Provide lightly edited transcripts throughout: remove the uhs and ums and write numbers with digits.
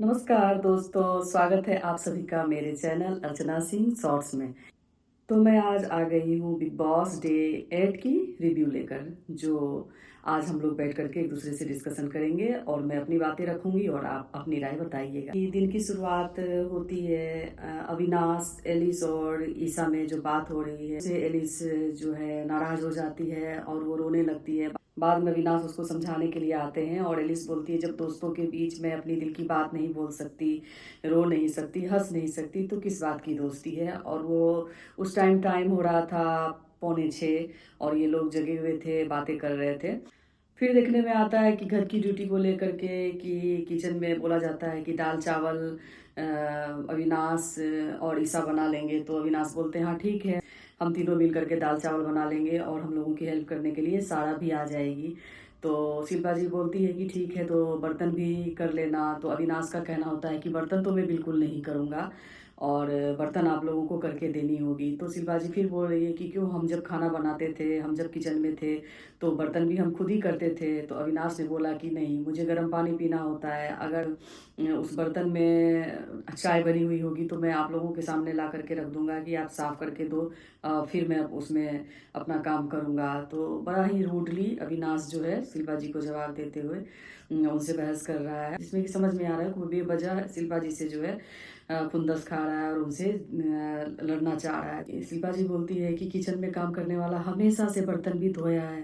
नमस्कार दोस्तों, स्वागत है आप सभी का मेरे चैनल अर्चना सिंह शॉर्ट्स में। तो मैं आज आ गई हूँ बिग बॉस डे 8 की रिव्यू लेकर, जो आज हम लोग बैठ करके एक दूसरे से डिस्कशन करेंगे और मैं अपनी बातें रखूंगी और आप अपनी राय बताइएगा। दिन की शुरुआत होती है अविनाश, एलिस और ईसा में जो बात हो रही है से एलिस जो है नाराज हो जाती है और वो रोने लगती है। बाद में अविनाश उसको समझाने के लिए आते हैं और एलिस बोलती है, जब दोस्तों के बीच में अपनी दिल की बात नहीं बोल सकती, रो नहीं सकती, हंस नहीं सकती, तो किस बात की दोस्ती है। और वो उस टाइम हो रहा था 5:45 और ये लोग जगे हुए थे, बातें कर रहे थे। फिर देखने में आता है कि घर की ड्यूटी को लेकर के कि किचन में बोला जाता है कि दाल चावल अविनाश और ईसा बना लेंगे। तो अविनाश बोलते हैं हाँ ठीक है, हम तीनों मिल करके दाल चावल बना लेंगे और हम लोगों की हेल्प करने के लिए सारा भी आ जाएगी। तो शिल्पा जी बोलती है कि ठीक है, तो बर्तन भी कर लेना। तो अविनाश का कहना होता है कि बर्तन तो मैं बिल्कुल नहीं करूँगा और बर्तन आप लोगों को करके देनी होगी। तो शिल्पा जी फिर बोल रही है कि क्यों, हम जब खाना बनाते थे, हम जब किचन में थे तो बर्तन भी हम खुद ही करते थे। तो अविनाश ने बोला कि नहीं, मुझे गर्म पानी पीना होता है, अगर उस बर्तन में चाय बनी हुई होगी तो मैं आप लोगों के सामने ला करके रख दूंगा कि आप साफ करके दो, फिर मैं उसमें अपना काम करूंगा। तो बड़ा ही रूडली अविनाश जो है शिल्पा जी को जवाब देते हुए उनसे बहस कर रहा है, जिसमें कि समझ में आ रहा है कि वो बेवजह शिल्पा जी से जो है खुंदस खा रहा है और उनसे लड़ना चाह रहा है। शिल्पा जी बोलती है कि किचन में काम करने वाला हमेशा से बर्तन भी धोया है,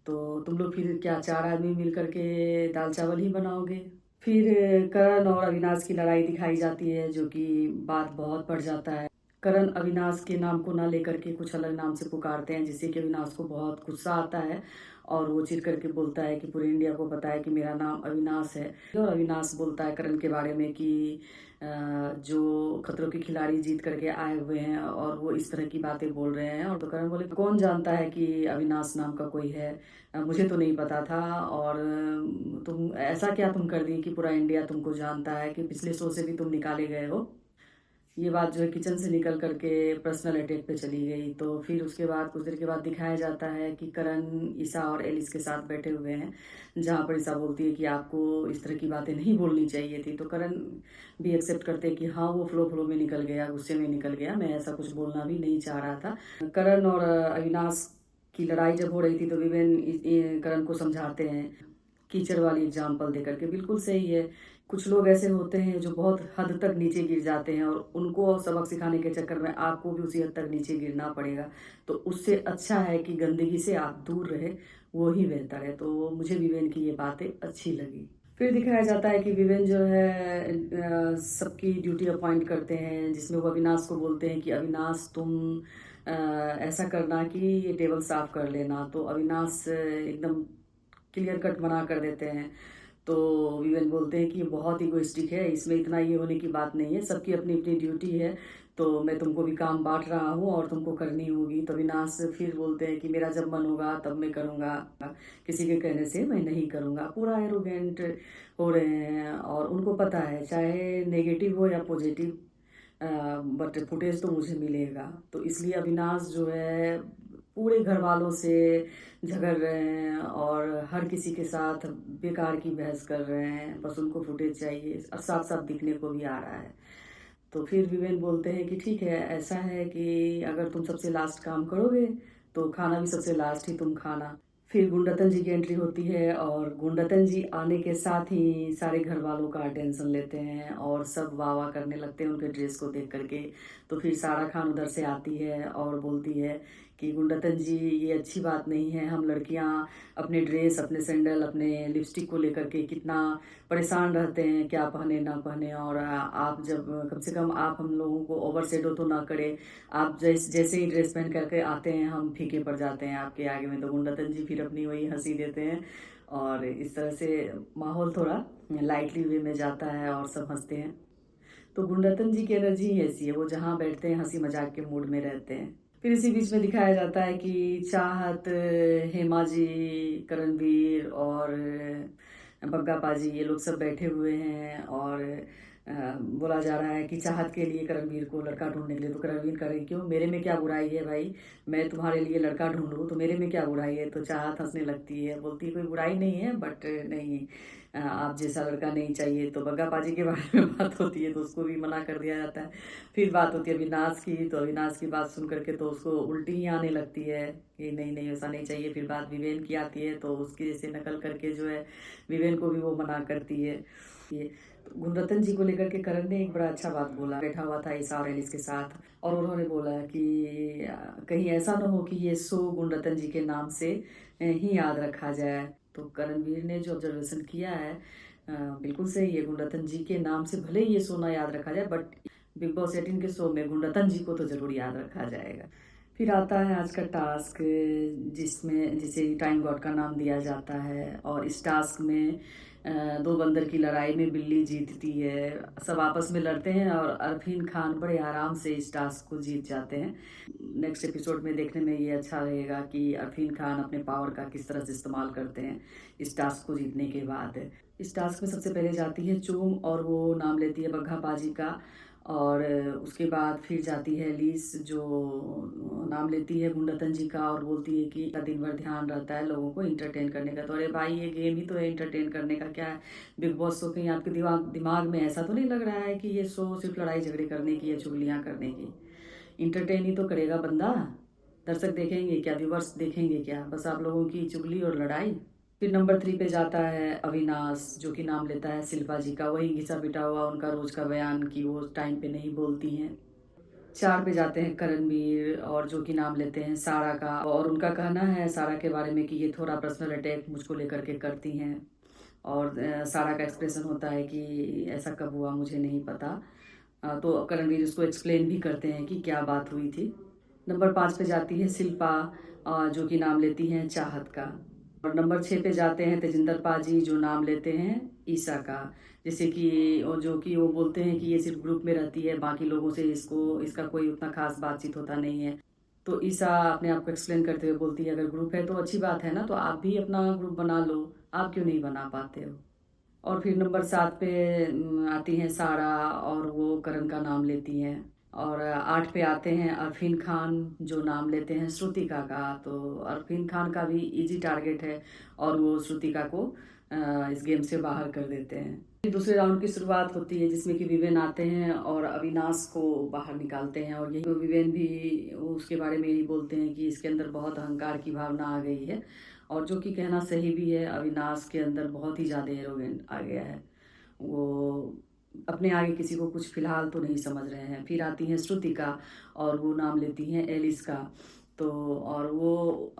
तो तुम लोग फिर क्या 4 आदमी मिल करके दाल चावल ही बनाओगे। फिर करण और अविनाश की लड़ाई दिखाई जाती है, जो कि बात बहुत बढ़ जाता है। करण अविनाश के नाम को ना लेकर के कुछ अलग नाम से पुकारते हैं, जिससे कि अविनाश को बहुत गुस्सा आता है और वो चिढ़ करके बोलता है कि पूरे इंडिया को पता है कि मेरा नाम अविनाश है। और अविनाश बोलता है करण के बारे में कि जो खतरों के खिलाड़ी जीत करके आए हुए हैं और वो इस तरह की बातें बोल रहे हैं। और तो करण बोले, कौन जानता है कि अविनाश नाम का कोई है, मुझे तो नहीं पता था। और तुम ऐसा क्या तुम कर दी कि पूरा इंडिया तुमको जानता है, कि पिछले शो से भी तुम निकाले गए हो। ये बात जो है किचन से निकल करके पर्सनल अटैक पे चली गई। तो फिर उसके बाद कुछ देर के बाद दिखाया जाता है कि करण ईसा और एलिस के साथ बैठे हुए हैं, जहाँ पर ईसा बोलती है कि आपको इस तरह की बातें नहीं बोलनी चाहिए थी। तो करण भी एक्सेप्ट करते हैं कि हाँ, वो फ्लो फ्लो में निकल गया, गुस्से में निकल गया, मैं ऐसा कुछ बोलना भी नहीं चाह रहा था। करण और अविनाश की लड़ाई जब हो रही थी तो विवेन करण को समझाते हैं कीचड़ वाली एग्जाम्पल दे करके, बिल्कुल सही है। कुछ लोग ऐसे होते हैं जो बहुत हद तक नीचे गिर जाते हैं और उनको सबक सिखाने के चक्कर में आपको भी उसी हद तक नीचे गिरना पड़ेगा। तो उससे अच्छा है कि गंदगी से आप दूर रहे, वो ही बेहतर है। तो मुझे विवेन की ये बातें अच्छी लगी। फिर दिखाया जाता है कि विवेन जो है सबकी ड्यूटी अपॉइंट करते हैं, जिसमें वो अविनाश को बोलते हैं कि अविनाश तुम ऐसा करना कि ये टेबल साफ कर लेना। तो अविनाश एकदम क्लियर कट मना कर देते हैं। तो विवेन बोलते हैं कि ये बहुत इगोइस्टिक है, इसमें इतना ये होने की बात नहीं है, सबकी अपनी अपनी ड्यूटी है, तो मैं तुमको भी काम बांट रहा हूँ और तुमको करनी होगी। तो अविनाश फिर बोलते हैं कि मेरा जब मन होगा तब मैं करूँगा, किसी के कहने से मैं नहीं करूँगा। पूरा एरोगेंट हो रहे हैं और उनको पता है चाहे नेगेटिव हो या पॉजिटिव, बट फुटेज तो मुझे मिलेगा। तो इसलिए अविनाश जो है पूरे घर वालों से झगड़ रहे हैं और हर किसी के साथ बेकार की बहस कर रहे हैं, बस उनको फुटेज चाहिए और साफ साफ दिखने को भी आ रहा है। तो फिर विवेन बोलते हैं कि ठीक है, ऐसा है कि अगर तुम सबसे लास्ट काम करोगे तो खाना भी सबसे लास्ट ही तुम खाना। फिर गुंडतन जी की एंट्री होती है और गुंडतन जी आने के साथ ही सारे घर वालों का अटेंशन लेते हैं और सब वाह वाह करने लगते हैं उनके ड्रेस को देख करके। तो फिर सारा खान उधर से आती है और बोलती है कि गुंडतन जी, ये अच्छी बात नहीं है, हम लड़कियां अपने ड्रेस, अपने सैंडल, अपने लिपस्टिक को लेकर के कितना परेशान रहते हैं, क्या पहने ना पहने। और आप जब कम से कम आप हम लोगों को ओवर शेडो तो ना करे, आप जैसे ही ड्रेस पहन करके आते हैं हम फीके पड़ जाते हैं आपके आगे में। तो गुंडतन जी फिर अपनी वही हंसी देते हैं और इस तरह से माहौल थोड़ा लाइटली वे में जाता है और सब हंसते हैं। तो गुंडरतन जी की एनर्जी ही ऐसी है, वो जहाँ बैठते हैं हंसी मजाक के मूड में रहते हैं। फिर इसी बीच में दिखाया जाता है कि चाहत, हेमा जी, करणवीर और बग्गा पाजी, ये लोग सब बैठे हुए हैं और बोला जा रहा है कि चाहत के लिए करणवीर को लड़का ढूंढने के लिए। तो करणवीर करे, क्यों, मेरे में क्या बुराई है भाई, मैं तुम्हारे लिए लड़का ढूंढूं तो मेरे में क्या बुराई है। तो चाहत हंसने लगती है, बोलती है कोई बुराई नहीं है, बट नहीं, आप जैसा लड़का नहीं चाहिए। तो बग्गा पाजी के बारे में बात होती है तो उसको भी मना कर दिया जाता है। फिर बात होती है अविनाश की, तो अविनाश की बात सुन करके तो उसको उल्टी ही आने लगती है कि नहीं नहीं ऐसा नहीं चाहिए। फिर बात विवेन की आती है तो उसकी जैसे नकल करके जो है विवेन को भी वो मना करती है। ये गुणरत्न जी को लेकर के करण ने एक बड़ा अच्छा बात बोला। बैठा हुआ था ईसा और एलिस के साथ और उन्होंने बोला कि कहीं ऐसा ना हो कि ये शो गुणरत्न जी के नाम से ही याद रखा जाए। तो करणवीर ने जो ऑब्जर्वेशन किया है बिल्कुल सही है। गुणरत्न जी के नाम से भले ही ये शो ना याद रखा जाए, बट बिग बॉस 18 के शो में गुणरत्न जी को तो जरूर याद रखा जाएगा। फिर आता है आज का टास्क, जिसमें जिसे टाइम गॉड का नाम दिया जाता है। और इस टास्क में दो बंदर की लड़ाई में बिल्ली जीतती है। सब आपस में लड़ते हैं और अरफीन खान बड़े आराम से इस टास्क को जीत जाते हैं। नेक्स्ट एपिसोड में देखने में ये अच्छा रहेगा कि अरफीन खान अपने पावर का किस तरह से इस्तेमाल करते हैं इस टास्क को जीतने के बाद। इस टास्क में सबसे पहले जाती है चूम और वो नाम लेती है बग्घा पाजी का। और उसके बाद फिर जाती है लीस जो नाम लेती है गुंडतन जी का और बोलती है कि दिन भर ध्यान रहता है लोगों को इंटरटेन करने का। तो अरे भाई ये गेम ही तो है इंटरटेन करने का, क्या है बिग बॉस शो कहीं आपके दिमाग में ऐसा तो नहीं लग रहा है कि ये शो सिर्फ लड़ाई झगड़े करने की या चुगलियाँ करने की। इंटरटेन ही तो करेगा बंदा। दर्शक देखेंगे क्या, व्यूवर्स देखेंगे क्या, बस आप लोगों की चुगली और लड़ाई। फिर नंबर 3 पे जाता है अविनाश जो कि नाम लेता है शिल्पा जी का। वही घिसा पिटा हुआ उनका रोज का बयान कि वो टाइम पे नहीं बोलती हैं। 4 पे जाते हैं करणवीर और जो कि नाम लेते हैं सारा का। और उनका कहना है सारा के बारे में कि ये थोड़ा पर्सनल अटैक मुझको लेकर के करती हैं। और सारा का एक्सप्रेशन होता है कि ऐसा कब हुआ मुझे नहीं पता। तो करणवीर उसको एक्सप्लेन भी करते हैं कि क्या बात हुई थी। नंबर 5 पे जाती है शिल्पा जो कि नाम लेती हैं चाहत का। और नंबर 6 पे जाते हैं तेजिंदर पाजी जो नाम लेते हैं ईसा का। जैसे कि और जो कि वो बोलते हैं कि ये सिर्फ ग्रुप में रहती है, बाकी लोगों से इसका कोई उतना खास बातचीत होता नहीं है। तो ईसा अपने आप को एक्सप्लेन करते हुए बोलती है अगर ग्रुप है तो अच्छी बात है ना, तो आप भी अपना ग्रुप बना लो, आप क्यों नहीं बना पाते हो। और फिर नंबर 7 पे आती हैं सारा और वो करण का नाम लेती हैं। और 8 पे आते हैं अरफीन खान जो नाम लेते हैं श्रुतिका का। तो अरफीन खान का भी इजी टारगेट है और वो श्रुतिका को इस गेम से बाहर कर देते हैं। फिर दूसरे राउंड की शुरुआत होती है जिसमें कि विवेन आते हैं और अविनाश को बाहर निकालते हैं। और यही विवेन भी उसके बारे में यही बोलते हैं कि इसके अंदर बहुत अहंकार की भावना आ गई है। और जो कि कहना सही भी है, अविनाश के अंदर बहुत ही ज़्यादा एरोगेंट आ गया है। वो अपने आगे किसी को कुछ फिलहाल तो नहीं समझ रहे हैं। फिर आती हैं श्रुतिका और वो नाम लेती हैं एलिस का। तो और वो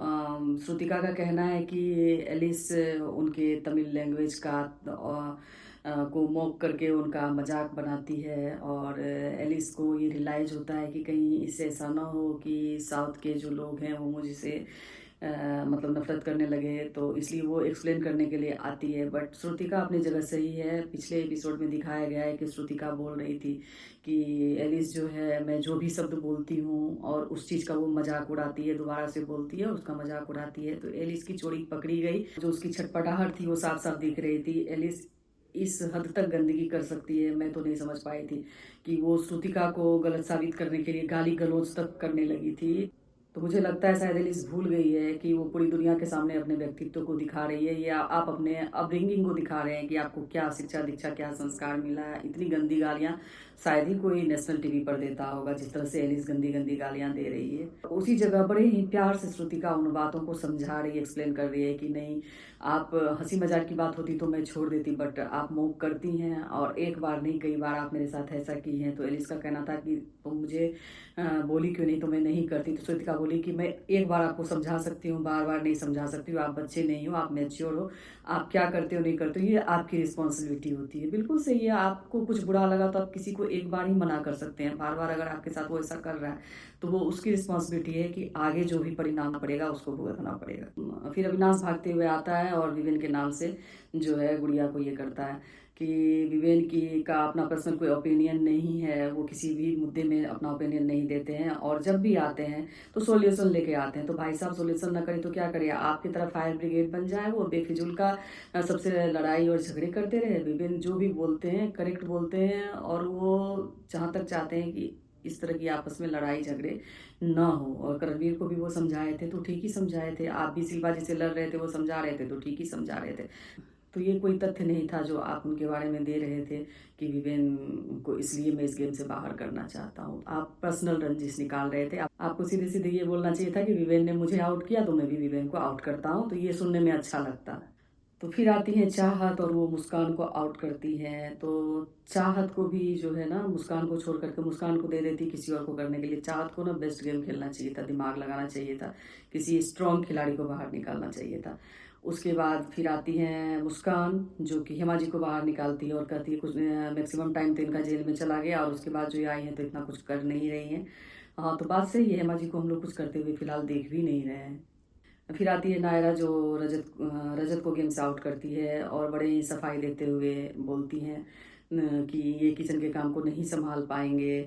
श्रुतिका का कहना है कि एलिस उनके तमिल लैंग्वेज का को मॉक करके उनका मजाक बनाती है। और एलिस को ये रियलाइज होता है कि कहीं इससे ऐसा ना हो कि साउथ के जो लोग हैं वो मुझसे मतलब नफरत करने लगे। तो इसलिए वो एक्सप्लेन करने के लिए आती है। बट श्रुतिका अपनी जगह सही है। पिछले एपिसोड में दिखाया गया है कि श्रुतिका बोल रही थी कि एलिस जो है मैं जो भी शब्द बोलती हूँ और उस चीज़ का वो मजाक उड़ाती है, दोबारा से बोलती है और उसका मजाक उड़ाती है। तो एलिस की चोरी पकड़ी गई। जो उसकी छटपटाहट थी वो साफ साफ दिख रही थी। एलिस इस हद तक गंदगी कर सकती है, मैं तो नहीं समझ पाई थी कि वो श्रुतिका को गलत साबित करने के लिए गाली गलौज तक करने लगी थी। तो मुझे लगता है शायद एलिस भूल गई है कि वो पूरी दुनिया के सामने अपने व्यक्तित्व को दिखा रही है या आप अपने अपब्रिंगिंग को दिखा रहे हैं कि आपको क्या शिक्षा दीक्षा क्या संस्कार मिला है। इतनी गंदी गालियां शायद ही कोई नेशनल टीवी पर देता होगा जिस तरह से एलिस गंदी गंदी गालियां दे रही है। उसी जगह बड़े ही प्यार से श्रुतिका उन बातों को समझा रही है, एक्सप्लेन कर रही है कि नहीं आप हंसी मजाक की बात होती तो मैं छोड़ देती, बट आप मॉक करती हैं और एक बार नहीं कई बार आप मेरे साथ ऐसा की हैं। तो एलिस का कहना था कि तुम मुझे बोली क्यों नहीं, तो मैं नहीं करती। तो श्रुतिका बोली कि मैं एक बार आपको समझा सकती हूँ, बार बार नहीं समझा सकती हूँ, आप बच्चे नहीं हो, आप मैच्योर हो, आप क्या करते हो नहीं करते हो ये आपकी रिस्पॉन्सिबिलिटी होती है। बिल्कुल सही है, आपको कुछ बुरा लगा तो आप किसी को एक बार ही मना कर सकते हैं। बार बार अगर आपके साथ वो ऐसा कर रहा है तो वो उसकी रिस्पॉन्सिबिलिटी है कि आगे जो भी परिणाम पड़ेगा उसको भुगतना पड़ेगा। फिर अविनाश भागते हुए आता है और विवेन के नाम से जो है गुड़िया को ये करता है कि विवेन की का अपना पर्सनल कोई ओपिनियन नहीं है, वो किसी भी मुद्दे में अपना ओपिनियन नहीं देते हैं। और जब भी आते हैं तो सॉल्यूशन लेके आते हैं। तो भाई साहब सॉल्यूशन ना करें तो क्या करें, आपकी तरफ फायर ब्रिगेड बन जाए, वो बेफिजुल का सबसे लड़ाई और झगड़े करते रहे। विवेन जो भी बोलते हैं करेक्ट बोलते हैं और वो जहाँ तक चाहते हैं कि इस तरह की आपस में लड़ाई झगड़े ना हो। और करणवीर को भी वो समझाए थे तो ठीक ही समझाए थे। आप भी शिल्पा जी से लड़ रहे थे, वो समझा रहे थे तो ठीक ही समझा रहे थे। तो ये कोई तथ्य नहीं था जो आप उनके बारे में दे रहे थे कि विवेन को इसलिए मैं इस गेम से बाहर करना चाहता हूँ। आप पर्सनल रंजिश निकाल रहे थे। आपको सीधे-सीधे ये बोलना चाहिए था कि विवेन ने मुझे आउट किया तो मैं भी विवेन को आउट करता हूँ, तो ये सुनने में अच्छा लगता। तो फिर आती है चाहत और वो मुस्कान को आउट करती है। तो चाहत को भी जो है ना मुस्कान को छोड़ करके मुस्कान को दे देती किसी और को करने के लिए। चाहत को ना बेस्ट गेम खेलना चाहिए था, दिमाग लगाना चाहिए था, किसी स्ट्रॉन्ग खिलाड़ी को बाहर निकालना चाहिए था। उसके बाद फिर आती हैं मुस्कान जो कि हेमा जी को बाहर निकालती है और कहती है कुछ मैक्सिमम टाइम तो इनका जेल में चला गया और उसके बाद जो ये आई हैं तो इतना कुछ कर नहीं रही हैं। हाँ, तो बात सही है, हेमा जी को हम लोग कुछ करते हुए फिलहाल देख भी नहीं रहे हैं। फिर आती है नायरा जो रजत को गेम से आउट करती है और बड़े ही सफाई देते हुए बोलती हैं कि ये किचन के काम को नहीं संभाल पाएंगे।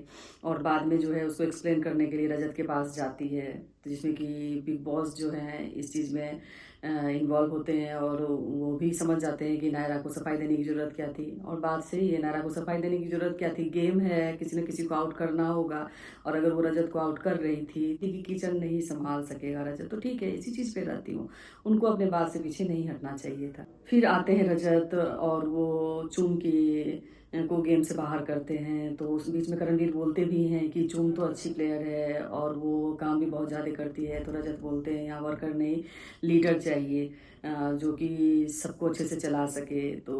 और बाद में जो है उसको एक्सप्लेन करने के लिए रजत के पास जाती है, तो जिसमें कि बिग बॉस जो है इस चीज़ में इन्वॉल्व होते हैं और वो भी समझ जाते हैं कि नायरा को सफाई देने की ज़रूरत क्या थी। और बात सही है, नायरा को सफाई देने की ज़रूरत क्या थी, गेम है, किसी न किसी को आउट करना होगा। और अगर वो रजत को आउट कर रही थी कि किचन नहीं संभाल सकेगा रजत, तो ठीक है, इसी चीज़ पे रहती हूँ, उनको अपने बात से पीछे नहीं हटना चाहिए था। फिर आते हैं रजत और वो चूम के को गेम से बाहर करते हैं, तो उस बीच में करणवीर बोलते भी हैं कि चूम तो अच्छी प्लेयर है और वो काम भी बहुत ज़्यादा करती है। तो रजत बोलते हैं यहाँ वर्कर नहीं लीडर चाहिए जो कि सबको अच्छे से चला सके। तो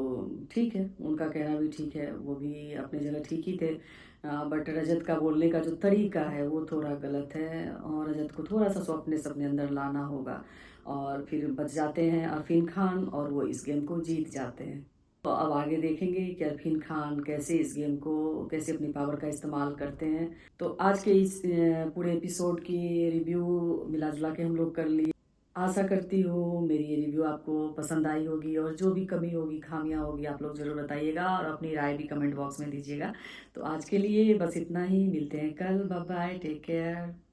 ठीक है, उनका कहना भी ठीक है, वो भी अपनी जगह ठीक ही थे। बट रजत का बोलने का जो तरीका है वो थोड़ा गलत है और रजत को थोड़ा सा सॉफ्टनेस अपने अंदर लाना होगा। और फिर बच जाते हैं अरफीन खान और वो इस गेम को जीत जाते हैं। तो अब आगे देखेंगे कि अरफीन खान कैसे इस गेम को कैसे अपनी पावर का इस्तेमाल करते हैं। तो आज के इस पूरे एपिसोड की रिव्यू मिला जुला के हम लोग कर लिए। आशा करती हूँ मेरी ये रिव्यू आपको पसंद आई होगी और जो भी कमी होगी खामियां होगी आप लोग ज़रूर बताइएगा और अपनी राय भी कमेंट बॉक्स में दीजिएगा। तो आज के लिए बस इतना ही, मिलते हैं कल, बाय बाय, टेक केयर।